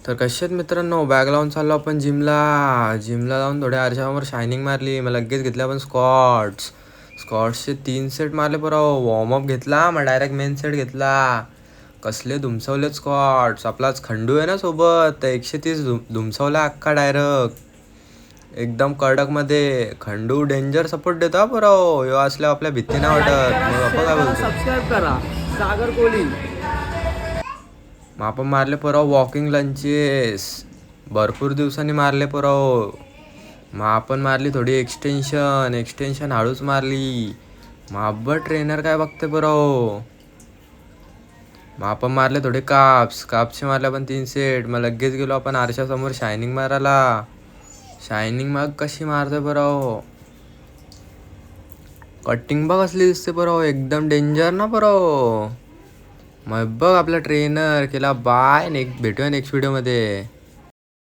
तर कसे आहेत मित्रांनो, बॅग लावून चाललो आपण जिमला जाऊन थोड्या आरशावर शायनिंग मारली. मग लगेच घेतले आपण स्कॉट्सचे 3 सेट मारले. वॉर्मअप घेतला, मग डायरेक्ट मेन सेट घेतला. कसले धुमसवलेत स्कॉट्स. आपलाच खंडू आहे ना सोबत, तर 130 धुमसवला अख्खा डायरेक्ट एकदम कडकमध्ये. खंडू डेंजर सपोर्ट देतो हा बरं. ह्यो असल्या आपल्या भीती नाही वाटत. मग आपण काय बोलतो, सबस्क्राईब करा सागर कोहली. मग आपण मारले वॉकिंग लंचेस. भरपूर दिवसांनी मारले मग आपण मारली थोडी एक्सटेन्शन हळूच मारली. मग अब्बा ट्रेनर काय बघते मग आपण मारले थोडे काप्सचे मारले आपण 3 सेट. मग लगेच गेलो आपण आरशासमोर शायनिंग मारायला. शायनिंग मग कशी मारते कटिंग बघ असली दिसते एकदम डेंजर ना मग बघ आपला ट्रेनर केला बाय. भेटूया नेक्स्ट व्हिडिओमध्ये.